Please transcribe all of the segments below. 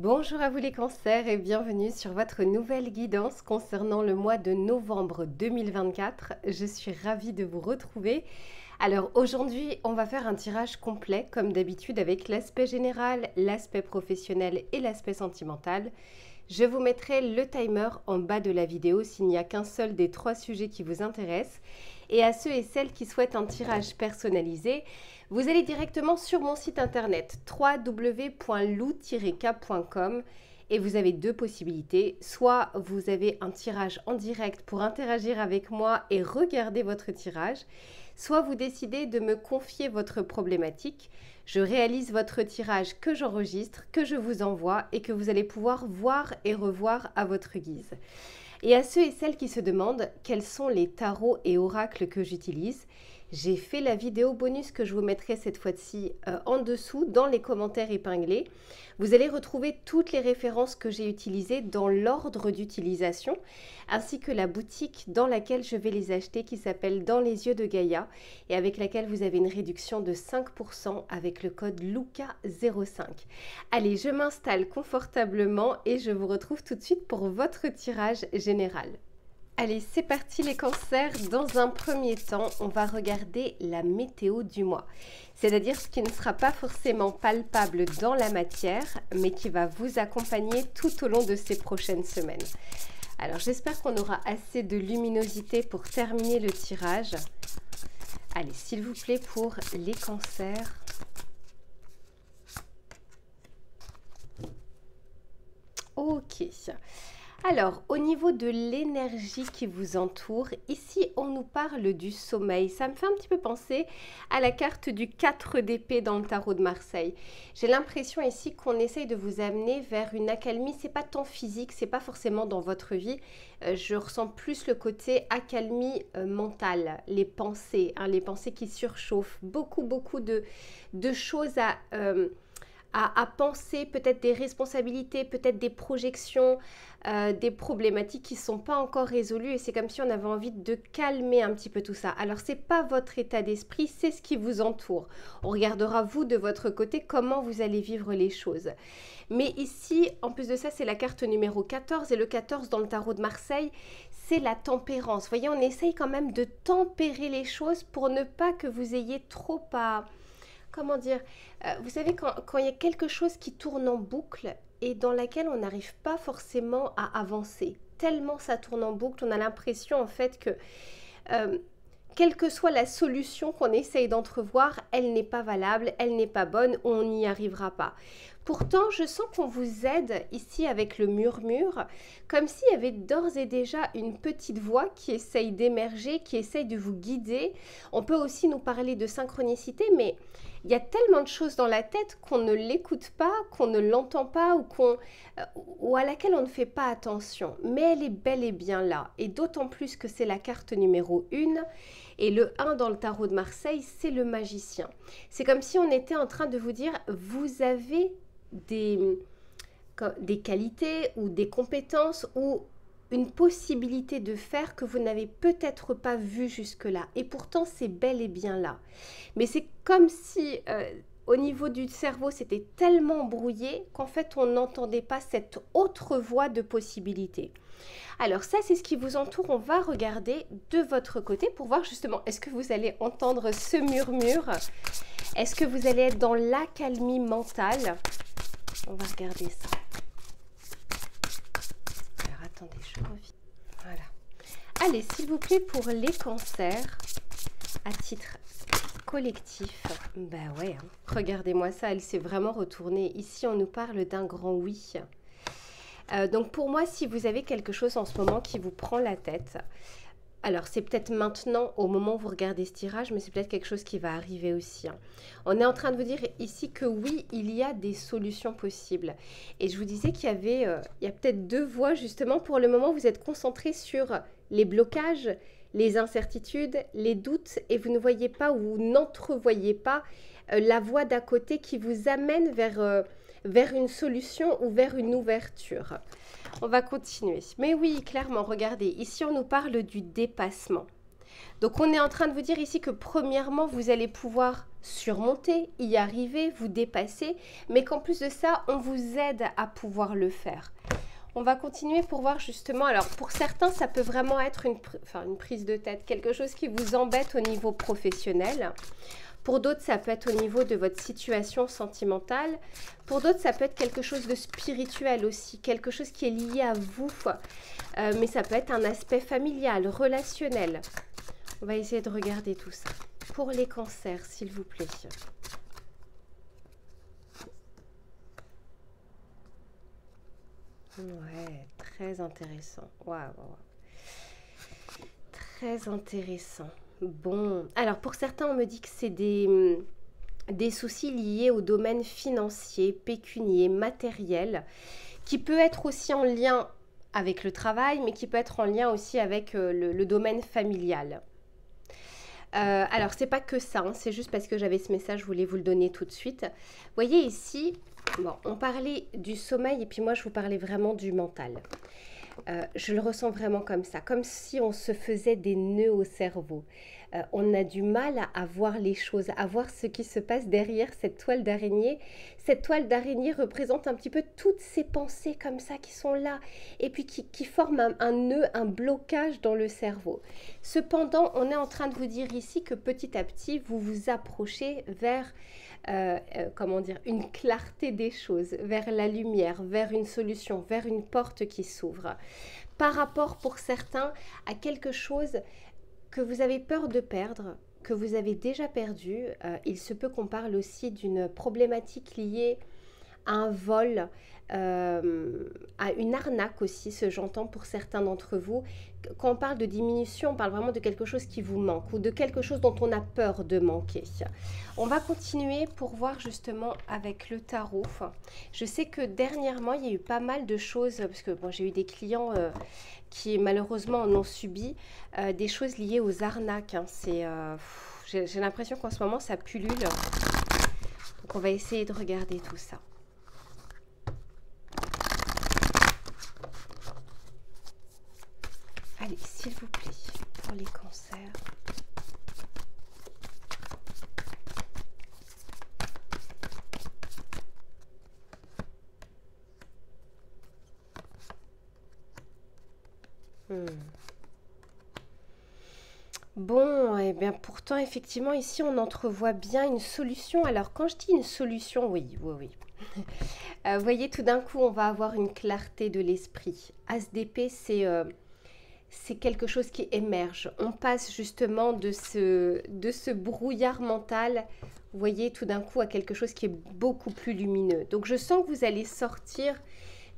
Bonjour à vous les cancers et bienvenue sur votre nouvelle guidance concernant le mois de novembre 2024. Je suis ravie de vous retrouver. Alors aujourd'hui, on va faire un tirage complet comme d'habitude avec l'aspect général, l'aspect professionnel et l'aspect sentimental. Je vous mettrai le timer en bas de la vidéo s'il n'y a qu'un seul des 3 sujets qui vous intéressent. Et à ceux et celles qui souhaitent un tirage personnalisé, vous allez directement sur mon site internet www.lou-k.com et vous avez 2 possibilités. Soit vous avez un tirage en direct pour interagir avec moi et regarder votre tirage, soit vous décidez de me confier votre problématique. Je réalise votre tirage que j'enregistre, que je vous envoie et que vous allez pouvoir voir et revoir à votre guise. Et à ceux et celles qui se demandent quels sont les tarots et oracles que j'utilise, j'ai fait la vidéo bonus que je vous mettrai cette fois-ci en dessous dans les commentaires épinglés. Vous allez retrouver toutes les références que j'ai utilisées dans l'ordre d'utilisation, ainsi que la boutique dans laquelle je vais les acheter qui s'appelle Dans les yeux de Gaïa et avec laquelle vous avez une réduction de 5% avec le code LUCA05. Allez, je m'installe confortablement et je vous retrouve tout de suite pour votre tirage général. Allez, c'est parti les cancers. Dans un premier temps, on va regarder la météo du mois. C'est-à-dire ce qui ne sera pas forcément palpable dans la matière, mais qui va vous accompagner tout au long de ces prochaines semaines. Alors, j'espère qu'on aura assez de luminosité pour terminer le tirage. Allez, s'il vous plaît, pour les cancers. Ok. Alors, au niveau de l'énergie qui vous entoure, ici, on nous parle du sommeil. Ça me fait un petit peu penser à la carte du 4 d'épée dans le tarot de Marseille. J'ai l'impression ici qu'on essaye de vous amener vers une accalmie. C'est pas tant physique, c'est pas forcément dans votre vie. Je ressens plus le côté accalmie mentale, les pensées qui surchauffent. Beaucoup de choses à penser, peut-être des responsabilités, peut-être des projections, des problématiques qui ne sont pas encore résolues et c'est comme si on avait envie de calmer un petit peu tout ça. Alors, ce n'est pas votre état d'esprit, c'est ce qui vous entoure. On regardera, vous, de votre côté, comment vous allez vivre les choses. Mais ici, en plus de ça, c'est la carte numéro 14 et le 14 dans le tarot de Marseille, c'est la tempérance. Vous voyez, on essaye quand même de tempérer les choses pour ne pas que vous ayez trop à... Comment dire, vous savez, quand il y a quelque chose qui tourne en boucle et dans laquelle on n'arrive pas forcément à avancer, tellement ça tourne en boucle, on a l'impression en fait que quelle que soit la solution qu'on essaye d'entrevoir, elle n'est pas valable, elle n'est pas bonne, on n'y arrivera pas. Pourtant, je sens qu'on vous aide ici avec le murmure, comme s'il y avait d'ores et déjà une petite voix qui essaye d'émerger, qui essaye de vous guider. On peut aussi nous parler de synchronicité, mais il y a tellement de choses dans la tête qu'on ne l'écoute pas, qu'on ne l'entend pas ou à laquelle on ne fait pas attention. Mais elle est bel et bien là. Et d'autant plus que c'est la carte numéro 1. Et le 1 dans le tarot de Marseille, c'est le magicien. C'est comme si on était en train de vous dire, vous avez des qualités ou des compétences ou une possibilité de faire que vous n'avez peut-être pas vu jusque-là. Et pourtant, c'est bel et bien là. Mais c'est comme si au niveau du cerveau, c'était tellement brouillé qu'en fait, on n'entendait pas cette autre voie de possibilité. Alors ça, c'est ce qui vous entoure. On va regarder de votre côté pour voir justement, est-ce que vous allez entendre ce murmure? Est-ce que vous allez être dans l'accalmie mentale? On va regarder ça. Alors, attendez, je reviens. Voilà. Allez, s'il vous plaît, pour les cancers, à titre collectif, ben ouais, hein. Regardez-moi ça, elle s'est vraiment retournée. Ici, on nous parle d'un grand oui. Donc, pour moi, si vous avez quelque chose en ce moment qui vous prend la tête, alors, c'est peut-être maintenant, au moment où vous regardez ce tirage, mais c'est peut-être quelque chose qui va arriver aussi. Hein. On est en train de vous dire ici que oui, il y a des solutions possibles. Et je vous disais qu'il y avait, il y a peut-être 2 voies justement. Pour le moment, vous êtes concentré sur les blocages, les incertitudes, les doutes, et vous ne voyez pas ou n'entrevoyez pas la voie d'à côté qui vous amène vers une solution ou vers une ouverture. On va continuer. Mais oui, clairement, regardez, ici on nous parle du dépassement. Donc on est en train de vous dire ici que premièrement, vous allez pouvoir surmonter, y arriver, vous dépasser, mais qu'en plus de ça, on vous aide à pouvoir le faire. On va continuer pour voir justement, alors pour certains, ça peut vraiment être une prise de tête, quelque chose qui vous embête au niveau professionnel. Pour d'autres, ça peut être au niveau de votre situation sentimentale. Pour d'autres, ça peut être quelque chose de spirituel aussi, quelque chose qui est lié à vous. Mais ça peut être un aspect familial, relationnel. On va essayer de regarder tout ça. Pour les cancers, s'il vous plaît. Ouais, très intéressant. Waouh. Très intéressant. Bon, alors pour certains, on me dit que c'est des soucis liés au domaine financier, pécunier, matériel, qui peut être aussi en lien avec le travail, mais qui peut être en lien aussi avec le domaine familial. Alors, c'est pas que ça, hein, c'est juste parce que j'avais ce message, je voulais vous le donner tout de suite. Vous voyez ici, bon, on parlait du sommeil et puis moi, je vous parlais vraiment du mental. Je le ressens vraiment comme ça, comme si on se faisait des nœuds au cerveau. On a du mal à voir les choses, à voir ce qui se passe derrière cette toile d'araignée. Cette toile d'araignée représente un petit peu toutes ces pensées comme ça qui sont là et puis qui forment un nœud, un blocage dans le cerveau. Cependant, on est en train de vous dire ici que petit à petit, vous vous approchez vers comment dire, une clarté des choses, vers la lumière, vers une solution, vers une porte qui s'ouvre. Par rapport pour certains à quelque chose que vous avez peur de perdre, que vous avez déjà perdu, il se peut qu'on parle aussi d'une problématique liée à un vol, à une arnaque aussi, ce j'entends pour certains d'entre vous. Quand on parle de diminution, on parle vraiment de quelque chose qui vous manque ou de quelque chose dont on a peur de manquer. On va continuer pour voir justement avec le tarot. Je sais que dernièrement, il y a eu pas mal de choses, parce que bon, j'ai eu des clients qui malheureusement en ont subi, des choses liées aux arnaques. Hein. J'ai l'impression qu'en ce moment, ça pullule. Donc on va essayer de regarder tout ça. Allez, s'il vous plaît, pour les cancers. Bon, eh bien pourtant, effectivement, ici, on entrevoit bien une solution. Alors, quand je dis une solution, oui. Vous voyez, tout d'un coup, on va avoir une clarté de l'esprit. As d'épée, c'est quelque chose qui émerge. On passe justement de ce brouillard mental, vous voyez, tout d'un coup, à quelque chose qui est beaucoup plus lumineux. Donc, je sens que vous allez sortir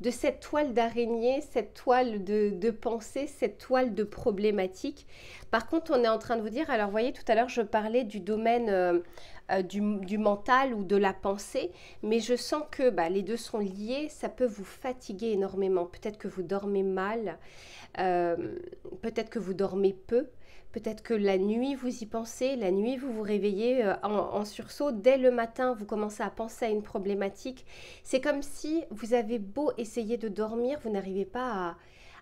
de cette toile d'araignée, cette toile de pensée, cette toile de problématique. Par contre, on est en train de vous dire, alors vous voyez, tout à l'heure, je parlais du domaine du mental ou de la pensée, mais je sens que les deux sont liés, ça peut vous fatiguer énormément. Peut-être que vous dormez mal, peut-être que vous dormez peu, peut-être que la nuit vous y pensez, la nuit vous vous réveillez en sursaut, dès le matin vous commencez à penser à une problématique. C'est comme si vous avez beau essayer de dormir, vous n'arrivez pas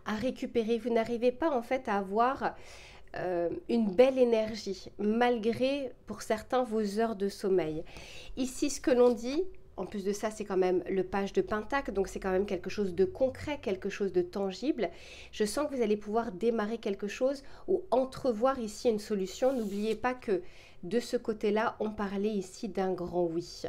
à récupérer, vous n'arrivez pas en fait à avoir une belle énergie, malgré pour certains vos heures de sommeil. Ici ce que l'on dit, en plus de ça, c'est quand même le page de Pentacle, donc c'est quand même quelque chose de concret, quelque chose de tangible. Je sens que vous allez pouvoir démarrer quelque chose ou entrevoir ici une solution. N'oubliez pas que de ce côté-là, on parlait ici d'un grand oui.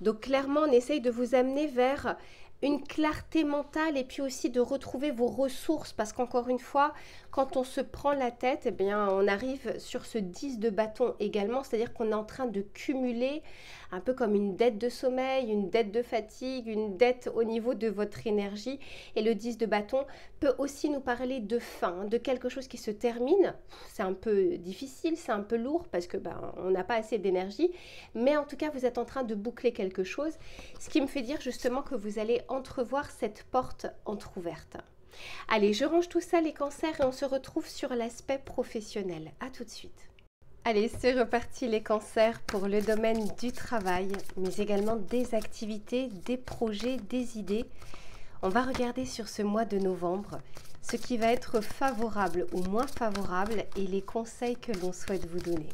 Donc clairement, on essaye de vous amener vers une clarté mentale et puis aussi de retrouver vos ressources parce qu'encore une fois, quand on se prend la tête, eh bien, on arrive sur ce 10 de bâton également, c'est-à-dire qu'on est en train de cumuler un peu comme une dette de sommeil, une dette de fatigue, une dette au niveau de votre énergie. Et le 10 de bâton peut aussi nous parler de fin, de quelque chose qui se termine. C'est un peu difficile, c'est un peu lourd parce que on n'a pas assez d'énergie, mais en tout cas, vous êtes en train de boucler quelque chose, ce qui me fait dire justement que vous allez entrevoir cette porte entrouverte. Allez, je range tout ça les cancers et on se retrouve sur l'aspect professionnel. À tout de suite. Allez, c'est reparti les cancers pour le domaine du travail, mais également des activités, des projets, des idées. On va regarder sur ce mois de novembre ce qui va être favorable ou moins favorable et les conseils que l'on souhaite vous donner.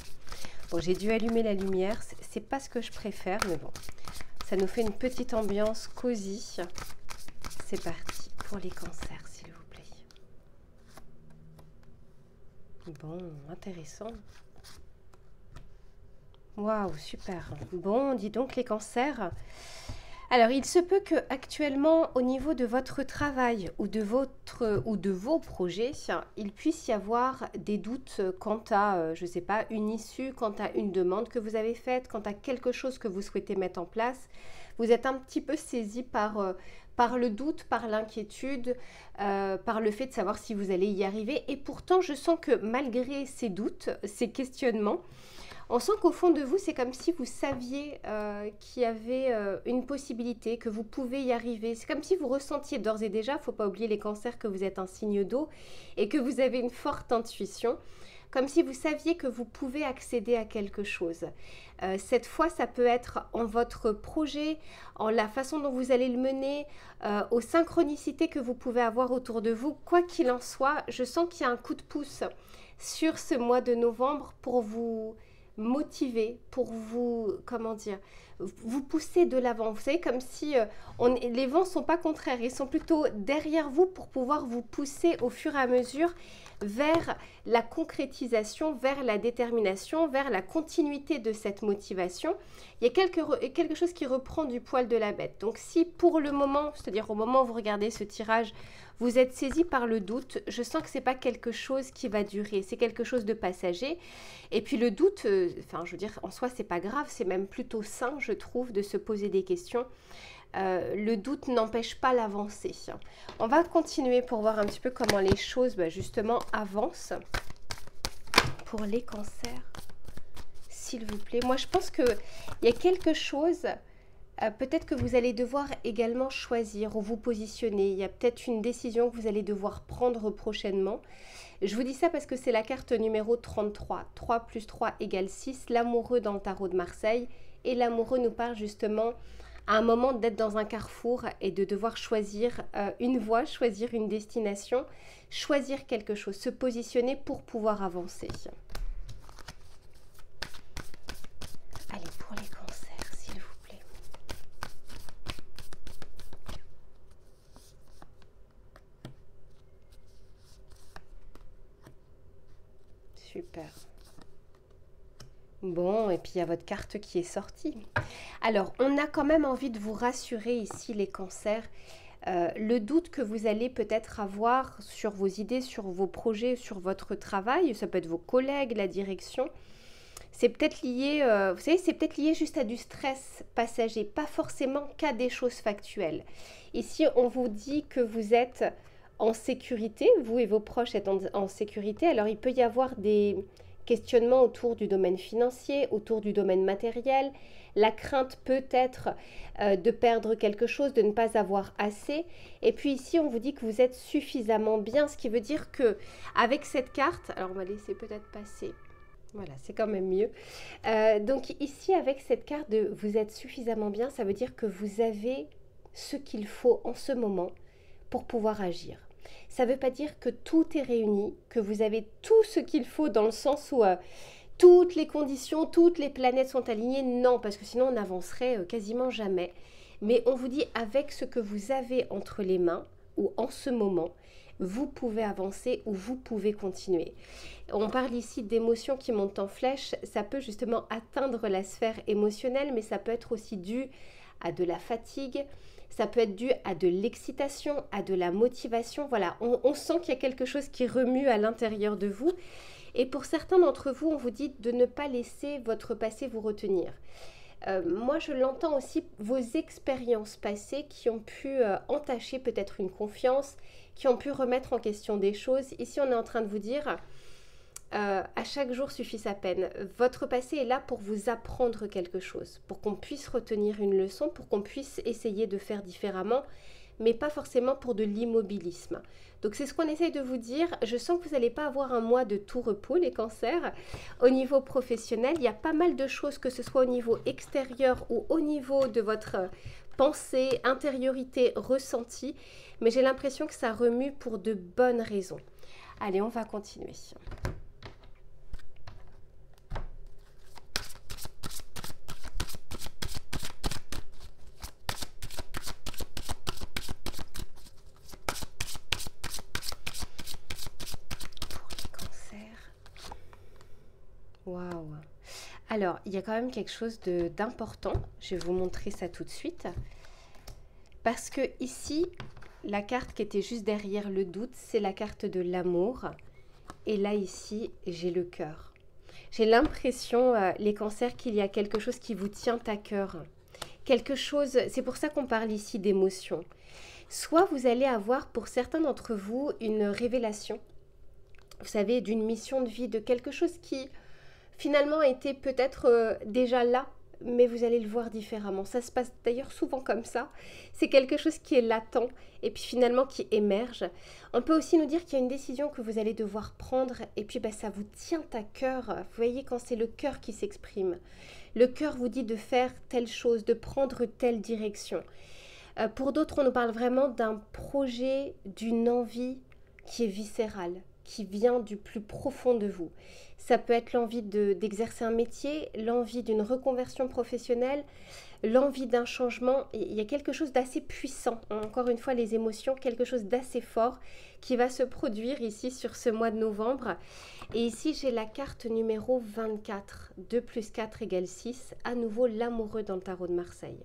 Bon, j'ai dû allumer la lumière, c'est pas ce que je préfère, mais bon, ça nous fait une petite ambiance cosy. C'est parti pour les cancers, s'il vous plaît. Bon, intéressant. Waouh, super. Bon, dis donc les cancers. Alors, il se peut que actuellement, au niveau de votre travail ou de vos projets, il puisse y avoir des doutes quant à, je ne sais pas, une issue, quant à une demande que vous avez faite, quant à quelque chose que vous souhaitez mettre en place. Vous êtes un petit peu saisi par le doute, par l'inquiétude, par le fait de savoir si vous allez y arriver. Et pourtant, je sens que malgré ces doutes, ces questionnements, on sent qu'au fond de vous, c'est comme si vous saviez qu'il y avait une possibilité, que vous pouvez y arriver. C'est comme si vous ressentiez d'ores et déjà, il ne faut pas oublier les cancers, que vous êtes un signe d'eau et que vous avez une forte intuition. Comme si vous saviez que vous pouvez accéder à quelque chose. Cette fois, ça peut être en votre projet, en la façon dont vous allez le mener, aux synchronicités que vous pouvez avoir autour de vous. Quoi qu'il en soit, je sens qu'il y a un coup de pouce sur ce mois de novembre pour vous motiver, pour vous, comment dire, vous pousser de l'avant. Vous savez, comme si les vents ne sont pas contraires, ils sont plutôt derrière vous pour pouvoir vous pousser au fur et à mesure vers la concrétisation, vers la détermination, vers la continuité de cette motivation. Il y a quelque chose qui reprend du poil de la bête. Donc si pour le moment, c'est-à-dire au moment où vous regardez ce tirage, vous êtes saisi par le doute, je sens que ce n'est pas quelque chose qui va durer, c'est quelque chose de passager. Et puis le doute, je veux dire, en soi, c'est pas grave, c'est même plutôt sain, je trouve, de se poser des questions. Le doute n'empêche pas l'avancée. On va continuer pour voir un petit peu comment les choses, justement, avancent pour les cancers. S'il vous plaît. Moi, je pense qu'il y a quelque chose... peut-être que vous allez devoir également choisir ou vous positionner. Il y a peut-être une décision que vous allez devoir prendre prochainement. Je vous dis ça parce que c'est la carte numéro 33. 3 plus 3 égale 6. L'amoureux dans le tarot de Marseille. Et l'amoureux nous parle justement à un moment d'être dans un carrefour et de devoir choisir une voie, choisir une destination, choisir quelque chose, se positionner pour pouvoir avancer. Allez, pour les cancers, s'il vous plaît. Super. Bon, et puis il y a votre carte qui est sortie. Alors, on a quand même envie de vous rassurer ici, les cancers. Le doute que vous allez peut-être avoir sur vos idées, sur vos projets, sur votre travail, ça peut être vos collègues, la direction, c'est peut-être lié, vous savez, c'est peut-être lié juste à du stress passager, pas forcément qu'à des choses factuelles. Ici, on vous dit que vous êtes en sécurité, vous et vos proches êtes en sécurité, alors il peut y avoir des questionnements autour du domaine financier, autour du domaine matériel. La crainte peut être de perdre quelque chose, de ne pas avoir assez. Et puis ici, on vous dit que vous êtes suffisamment bien, ce qui veut dire que avec cette carte, alors on va laisser peut-être passer. Voilà, c'est quand même mieux. Donc ici, avec cette carte de vous êtes suffisamment bien, ça veut dire que vous avez ce qu'il faut en ce moment pour pouvoir agir. Ça ne veut pas dire que tout est réuni, que vous avez tout ce qu'il faut dans le sens où toutes les conditions, toutes les planètes sont alignées. Non, parce que sinon on n'avancerait quasiment jamais. Mais on vous dit avec ce que vous avez entre les mains ou en ce moment, vous pouvez avancer ou vous pouvez continuer. On parle ici d'émotions qui montent en flèche. Ça peut justement atteindre la sphère émotionnelle, mais ça peut être aussi dû à de la fatigue. Ça peut être dû à de l'excitation, à de la motivation. Voilà, on sent qu'il y a quelque chose qui remue à l'intérieur de vous. Et pour certains d'entre vous, on vous dit de ne pas laisser votre passé vous retenir. Moi, je l'entends aussi, vos expériences passées qui ont pu entacher peut-être une confiance, qui ont pu remettre en question des choses. Ici, on est en train de vous dire... à chaque jour suffit sa peine. Votre passé est là pour vous apprendre quelque chose, pour qu'on puisse retenir une leçon, pour qu'on puisse essayer de faire différemment, mais pas forcément pour de l'immobilisme. Donc c'est ce qu'on essaye de vous dire. Je sens que vous n'allez pas avoir un mois de tout repos, les cancers. Au niveau professionnel, il y a pas mal de choses, que ce soit au niveau extérieur ou au niveau de votre pensée, intériorité, ressenti, mais j'ai l'impression que ça remue pour de bonnes raisons. Allez, on va continuer. Alors, il y a quand même quelque chose d'important. Je vais vous montrer ça tout de suite. Parce que ici, la carte qui était juste derrière le doute, c'est la carte de l'amour. Et là, ici, j'ai le cœur. J'ai l'impression, les cancers, qu'il y a quelque chose qui vous tient à cœur. Quelque chose, c'est pour ça qu'on parle ici d'émotion. Soit vous allez avoir, pour certains d'entre vous, une révélation. Vous savez, d'une mission de vie, de quelque chose qui, finalement, était peut-être déjà là, mais vous allez le voir différemment. Ça se passe d'ailleurs souvent comme ça. C'est quelque chose qui est latent et puis finalement qui émerge. On peut aussi nous dire qu'il y a une décision que vous allez devoir prendre et puis ça vous tient à cœur. Vous voyez, quand c'est le cœur qui s'exprime. Le cœur vous dit de faire telle chose, de prendre telle direction. Pour d'autres, on nous parle vraiment d'un projet, d'une envie qui est viscérale, qui vient du plus profond de vous. Ça peut être l'envie d'exercer un métier, l'envie d'une reconversion professionnelle, l'envie d'un changement. Il y a quelque chose d'assez puissant, encore une fois les émotions, quelque chose d'assez fort qui va se produire ici sur ce mois de novembre. Et ici j'ai la carte numéro 24, 2 plus 4 égale 6, à nouveau l'amoureux dans le tarot de Marseille.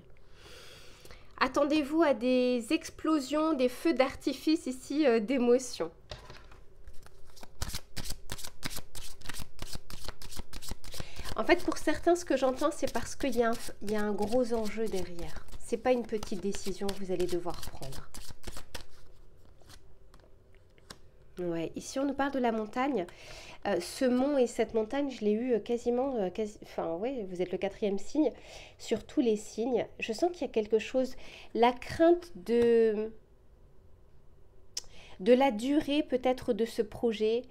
Attendez-vous à des explosions, des feux d'artifice ici d'émotions. En fait, pour certains, ce que j'entends, c'est parce qu'il y a un gros enjeu derrière. Ce n'est pas une petite décision que vous allez devoir prendre. Ouais, ici, on nous parle de la montagne. Ce mont et cette montagne, je l'ai eu quasiment... enfin, ouais, vous êtes le 4e signe. Sur tous les signes, je sens qu'il y a quelque chose... La crainte de la durée peut-être de ce projet.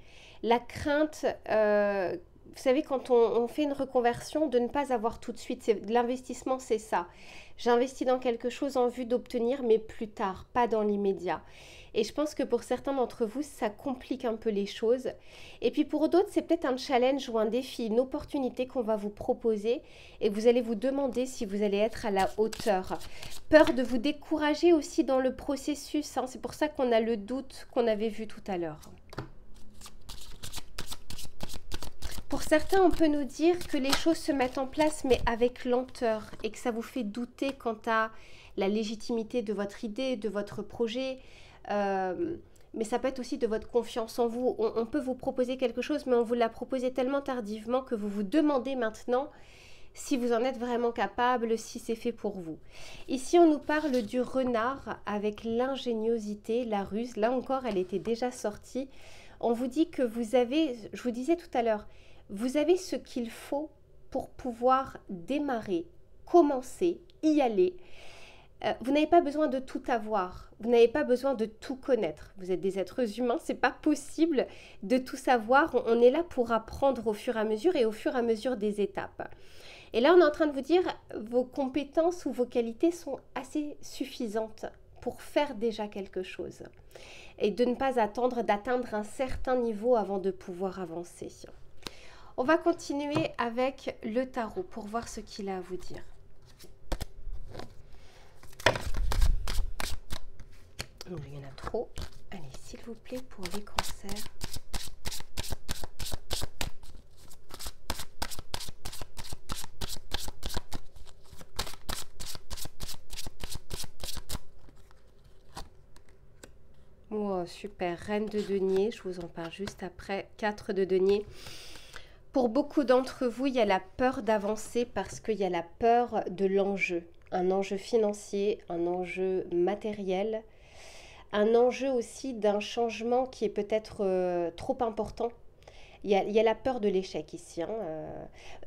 La crainte... vous savez, quand on fait une reconversion, de ne pas avoir tout de suite, l'investissement, c'est ça. J'investis dans quelque chose en vue d'obtenir, mais plus tard, pas dans l'immédiat. Et je pense que pour certains d'entre vous, ça complique un peu les choses. Et puis pour d'autres, c'est peut-être un challenge ou un défi, une opportunité qu'on va vous proposer et vous allez vous demander si vous allez être à la hauteur. Peur de vous décourager aussi dans le processus, hein. C'est pour ça qu'on a le doute qu'on avait vu tout à l'heure. Pour certains, on peut nous dire que les choses se mettent en place, mais avec lenteur, et que ça vous fait douter quant à la légitimité de votre idée, de votre projet, mais ça peut être aussi de votre confiance en vous. On peut vous proposer quelque chose, mais on vous l'a proposé tellement tardivement que vous vous demandez maintenant si vous en êtes vraiment capable, si c'est fait pour vous. Ici, on nous parle du renard avec l'ingéniosité, la ruse. Là encore, elle était déjà sortie. On vous dit que vous avez, je vous disais tout à l'heure, vous avez ce qu'il faut pour pouvoir démarrer, commencer, y aller. Vous n'avez pas besoin de tout avoir, vous n'avez pas besoin de tout connaître. Vous êtes des êtres humains, c'est pas possible de tout savoir. On est là pour apprendre au fur et à mesure et au fur et à mesure des étapes. Et là, on est en train de vous dire, vos compétences ou vos qualités sont assez suffisantes pour faire déjà quelque chose. Et de ne pas attendre d'atteindre un certain niveau avant de pouvoir avancer. On va continuer avec le tarot pour voir ce qu'il a à vous dire. Il y en a trop. Allez, s'il vous plaît, pour les cancers. Oh, super. Reine de denier, je vous en parle juste après. 4 de denier. Pour beaucoup d'entre vous, il y a la peur d'avancer parce qu'il y a la peur de l'enjeu. Un enjeu financier, un enjeu matériel, un enjeu aussi d'un changement qui est peut-être trop important. Il y a la peur de l'échec ici.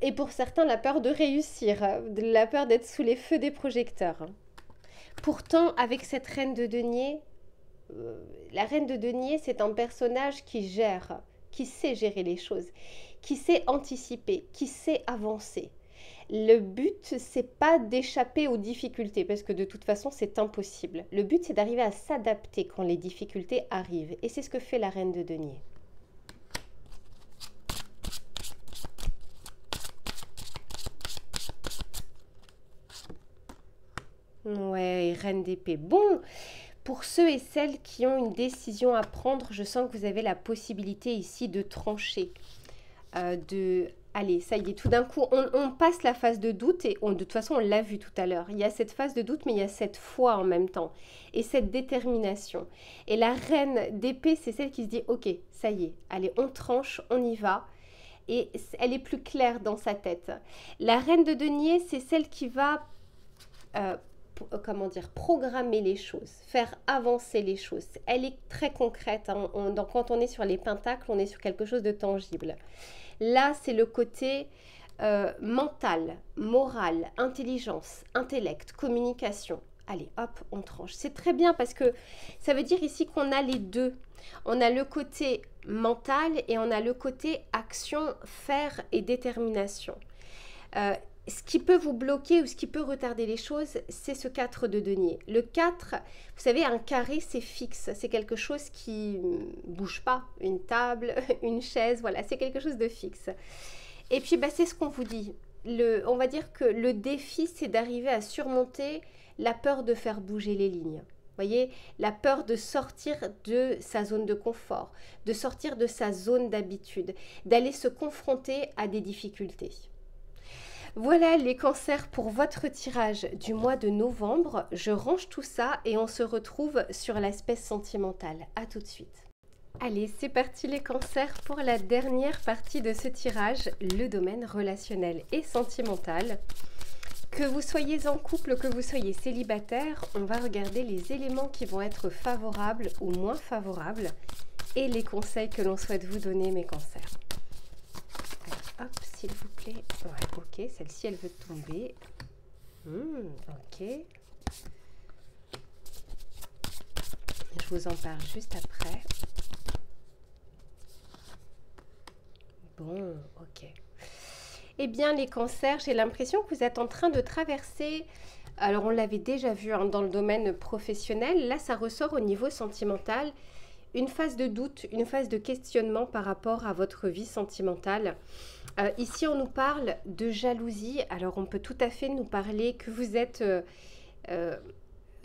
Et pour certains, la peur de réussir, la peur d'être sous les feux des projecteurs. Pourtant, avec cette reine de denier, la reine de denier, c'est un personnage qui gère, qui sait gérer les choses, qui sait anticiper, qui sait avancer. Le but, c'est pas d'échapper aux difficultés, parce que de toute façon, c'est impossible. Le but, c'est d'arriver à s'adapter quand les difficultés arrivent. Et c'est ce que fait la reine de denier. Ouais, reine d'épée. Bon, pour ceux et celles qui ont une décision à prendre, je sens que vous avez la possibilité ici de trancher, de allez, ça y est, tout d'un coup, on passe la phase de doute et de toute façon, on l'a vu tout à l'heure. Il y a cette phase de doute, mais il y a cette foi en même temps et cette détermination. Et la reine d'épée, c'est celle qui se dit, ok, ça y est, allez, on tranche, on y va. Et elle est plus claire dans sa tête. La reine de denier, c'est celle qui va, comment dire, programmer les choses, faire avancer les choses. Elle est très concrète. Hein. Quand on est sur les pentacles, on est sur quelque chose de tangible. Là, c'est le côté mental, moral, intelligence, intellect, communication. Allez, hop, on tranche. C'est très bien parce que ça veut dire ici qu'on a les deux. On a le côté mental et on a le côté action, faire et détermination. Ce qui peut vous bloquer ou ce qui peut retarder les choses, c'est ce 4 de denier. Le 4, vous savez, un carré, c'est fixe. C'est quelque chose qui ne bouge pas. Une table, une chaise, voilà, c'est quelque chose de fixe. Et puis, bah, c'est ce qu'on vous dit. On va dire que le défi, c'est d'arriver à surmonter la peur de faire bouger les lignes. Vous voyez, la peur de sortir de sa zone de confort, de sortir de sa zone d'habitude, d'aller se confronter à des difficultés. Voilà les cancers pour votre tirage du mois de novembre. Je range tout ça et on se retrouve sur l'aspect sentimental. À tout de suite. Allez, c'est parti les cancers pour la dernière partie de ce tirage, le domaine relationnel et sentimental. Que vous soyez en couple, que vous soyez célibataire, on va regarder les éléments qui vont être favorables ou moins favorables et les conseils que l'on souhaite vous donner, mes cancers. Alors, hop, s'il vous plaît. Ouais, ok, celle-ci, elle veut tomber. Ok. Je vous en parle juste après. Bon, ok. Eh bien, les cancers, j'ai l'impression que vous êtes en train de traverser, alors on l'avait déjà vu hein, dans le domaine professionnel, là ça ressort au niveau sentimental, une phase de doute, une phase de questionnement par rapport à votre vie sentimentale. Ici, on nous parle de jalousie, alors on peut tout à fait nous parler que vous êtes...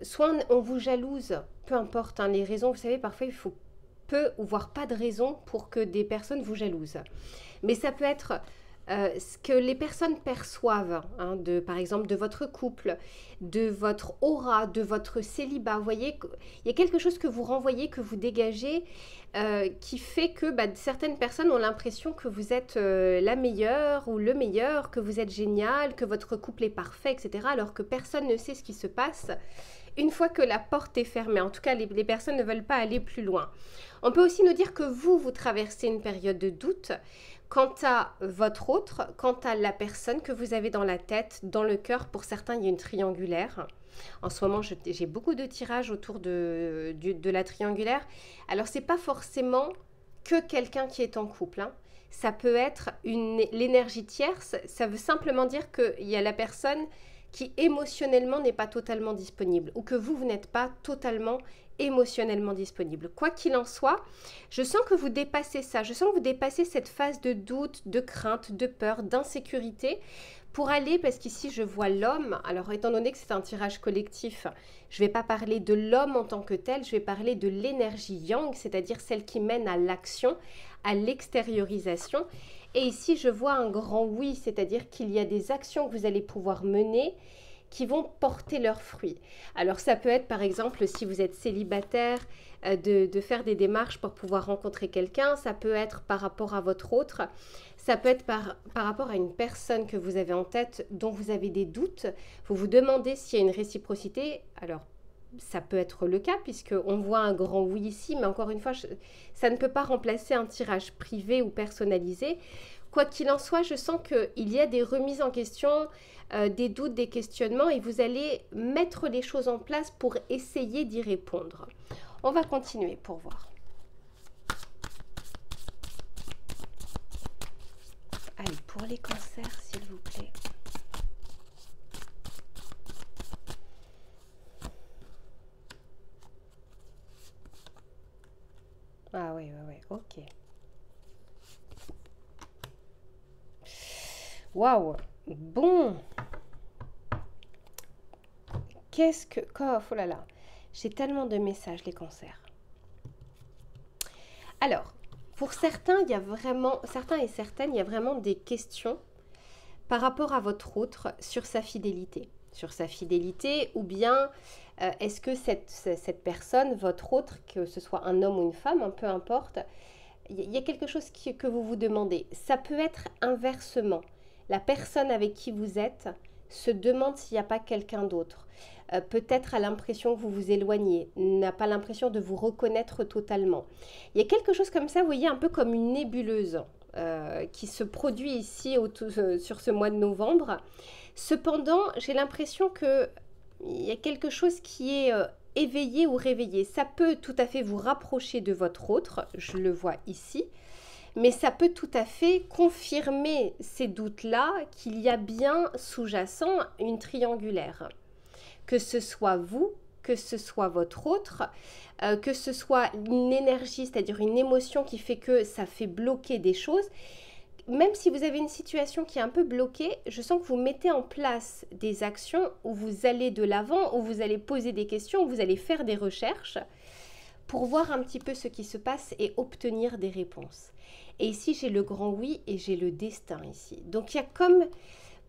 soit on vous jalouse, peu importe hein, les raisons, vous savez, parfois il faut peu ou voire pas de raison pour que des personnes vous jalousent. Mais ça peut être ce que les personnes perçoivent, hein, par exemple de votre couple, de votre aura, de votre célibat. Vous voyez, il y a quelque chose que vous renvoyez, que vous dégagez, qui fait que certaines personnes ont l'impression que vous êtes la meilleure ou le meilleur, que vous êtes génial, que votre couple est parfait, etc. Alors que personne ne sait ce qui se passe une fois que la porte est fermée. En tout cas, les personnes ne veulent pas aller plus loin. On peut aussi nous dire que vous traversez une période de doute quant à votre autre, quant à la personne que vous avez dans la tête, dans le cœur. Pour certains, il y a une triangulaire. En ce moment, j'ai beaucoup de tirages autour de la triangulaire. Alors, ce n'est pas forcément que quelqu'un qui est en couple. Hein. Ça peut être l'énergie tierce. Ça veut simplement dire qu'il y a la personne qui émotionnellement n'est pas totalement disponible ou que vous n'êtes pas totalement émotionnellement disponible. Quoi qu'il en soit, je sens que vous dépassez ça. Je sens que vous dépassez cette phase de doute, de crainte, de peur, d'insécurité pour aller, parce qu'ici je vois l'homme. Alors étant donné que c'est un tirage collectif, je ne vais pas parler de l'homme en tant que tel, je vais parler de l'énergie yang, c'est-à-dire celle qui mène à l'action, à l'extériorisation. Et ici, je vois un grand oui, c'est-à-dire qu'il y a des actions que vous allez pouvoir mener qui vont porter leurs fruits. Alors, ça peut être, par exemple, si vous êtes célibataire, de faire des démarches pour pouvoir rencontrer quelqu'un. Ça peut être par rapport à votre autre. Ça peut être par rapport à une personne que vous avez en tête dont vous avez des doutes. Vous vous demandez s'il y a une réciprocité. Alors, ça peut être le cas puisqu'on voit un grand oui ici, mais encore une fois, ça ne peut pas remplacer un tirage privé ou personnalisé. Quoi qu'il en soit, je sens qu'il y a des remises en question, des doutes, des questionnements et vous allez mettre les choses en place pour essayer d'y répondre. On va continuer pour voir. Allez, pour les cancers, s'il vous plaît. Ah oui, ok. Waouh, bon. Qu'est-ce que... Oh là là, j'ai tellement de messages, les cancers. Alors, Pour certains, il y a vraiment, certains et certaines, il y a vraiment des questions par rapport à votre autre sur sa fidélité. Sur sa fidélité, ou bien est-ce que cette personne, votre autre, que ce soit un homme ou une femme, hein, peu importe, il y a quelque chose que vous vous demandez. Ça peut être inversement. La personne avec qui vous êtes se demande s'il n'y a pas quelqu'un d'autre. Peut-être a l'impression que vous vous éloignez, n'a pas l'impression de vous reconnaître totalement. Il y a quelque chose comme ça, vous voyez, un peu comme une nébuleuse qui se produit ici sur ce mois de novembre. Cependant, j'ai l'impression qu'il y a quelque chose qui est éveillé ou réveillé. Ça peut tout à fait vous rapprocher de votre autre, je le vois ici, mais ça peut tout à fait confirmer ces doutes-là qu'il y a bien sous-jacent une triangulaire. Que ce soit vous, que ce soit votre autre, que ce soit une énergie, c'est-à-dire une émotion qui fait que ça fait bloquer des choses. Même si vous avez une situation qui est un peu bloquée, je sens que vous mettez en place des actions où vous allez de l'avant, où vous allez poser des questions, où vous allez faire des recherches pour voir un petit peu ce qui se passe et obtenir des réponses. Et ici, j'ai le grand oui et j'ai le destin ici. Donc, il y a comme,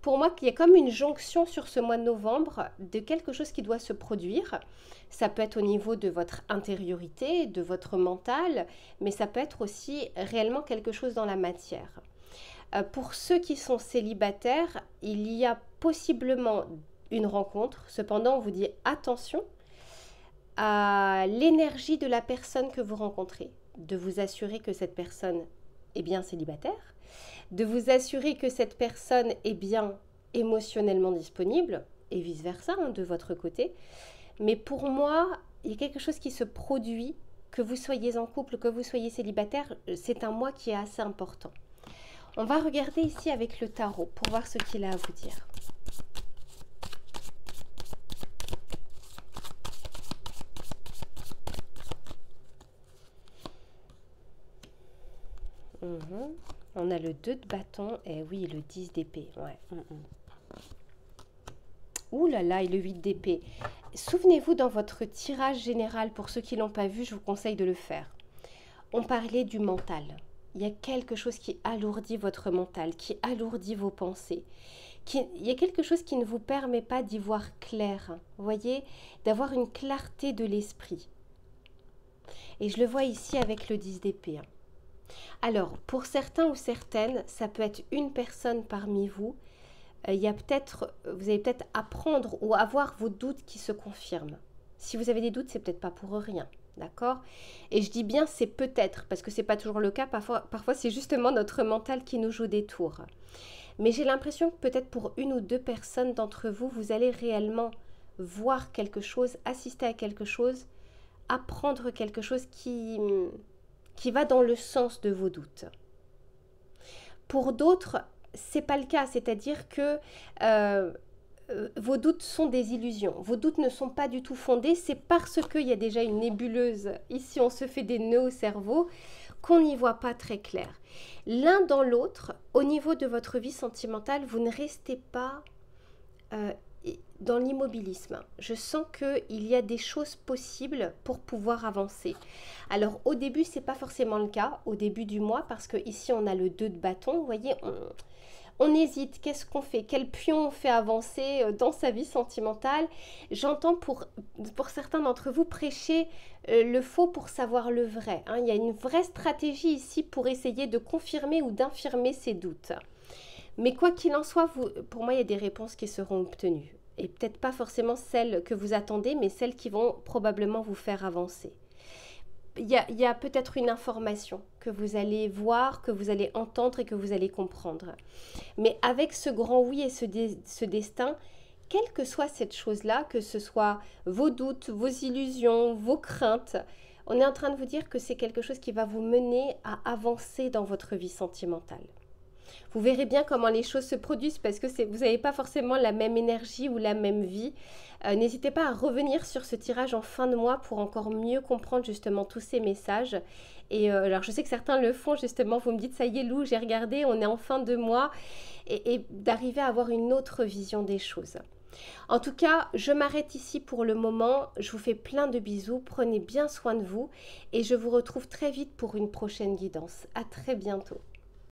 pour moi, il y a comme une jonction sur ce mois de novembre de quelque chose qui doit se produire. Ça peut être au niveau de votre intériorité, de votre mental, mais ça peut être aussi réellement quelque chose dans la matière. Pour ceux qui sont célibataires, il y a possiblement une rencontre. Cependant, on vous dit attention à l'énergie de la personne que vous rencontrez. De vous assurer que cette personne est bien célibataire, de vous assurer que cette personne est bien émotionnellement disponible, et vice-versa, hein, de votre côté. Mais pour moi, il y a quelque chose qui se produit, que vous soyez en couple, que vous soyez célibataire, c'est un mois qui est assez important. On va regarder ici avec le tarot pour voir ce qu'il a à vous dire. On a le 2 de bâton et oui, le 10 d'épée. Ouais. Ouh là là, et le 8 d'épée. Souvenez-vous, dans votre tirage général, pour ceux qui ne l'ont pas vu, je vous conseille de le faire. On parlait du mental. Il y a quelque chose qui alourdit votre mental, qui alourdit vos pensées. Il y a quelque chose qui ne vous permet pas d'y voir clair. Vous voyez, d'avoir une clarté de l'esprit. Et je le vois ici avec le 10 d'épée. Alors, pour certains ou certaines, ça peut être une personne parmi vous. Vous allez peut-être apprendre ou avoir vos doutes qui se confirment. Si vous avez des doutes, c'est peut-être pas pour rien. D'accord? Et je dis bien c'est peut-être, parce que c'est pas toujours le cas. Parfois c'est justement notre mental qui nous joue des tours. Mais j'ai l'impression que peut-être pour une ou deux personnes d'entre vous, vous allez réellement voir quelque chose, assister à quelque chose, apprendre quelque chose qui va dans le sens de vos doutes. Pour d'autres, c'est pas le cas, c'est-à-dire que vos doutes sont des illusions. Vos doutes ne sont pas du tout fondés. C'est parce qu'il y a déjà une nébuleuse. Ici, on se fait des nœuds au cerveau qu'on n'y voit pas très clair. L'un dans l'autre, au niveau de votre vie sentimentale, vous ne restez pas dans l'immobilisme. Je sens qu'il y a des choses possibles pour pouvoir avancer. Alors, au début, ce n'est pas forcément le cas, au début du mois, parce que ici on a le 2 de bâton. Vous voyez, on hésite, qu'est-ce qu'on fait? Quel pion on fait avancer dans sa vie sentimentale? J'entends pour certains d'entre vous prêcher le faux pour savoir le vrai. Hein. Il y a une vraie stratégie ici pour essayer de confirmer ou d'infirmer ces doutes. Mais quoi qu'il en soit, pour moi, il y a des réponses qui seront obtenues. Et peut-être pas forcément celles que vous attendez, mais celles qui vont probablement vous faire avancer. Il y a peut-être une information que vous allez voir, que vous allez entendre et que vous allez comprendre. Mais avec ce grand oui et ce destin, quelle que soit cette chose-là, que ce soit vos doutes, vos illusions, vos craintes, on est en train de vous dire que c'est quelque chose qui va vous mener à avancer dans votre vie sentimentale. Vous verrez bien comment les choses se produisent parce que vous n'avez pas forcément la même énergie ou la même vie. N'hésitez pas à revenir sur ce tirage en fin de mois pour encore mieux comprendre justement tous ces messages. Et alors je sais que certains le font justement, vous me dites ça y est Lou, j'ai regardé, on est en fin de mois et d'arriver à avoir une autre vision des choses. En tout cas, je m'arrête ici pour le moment. Je vous fais plein de bisous. Prenez bien soin de vous et je vous retrouve très vite pour une prochaine guidance. À très bientôt.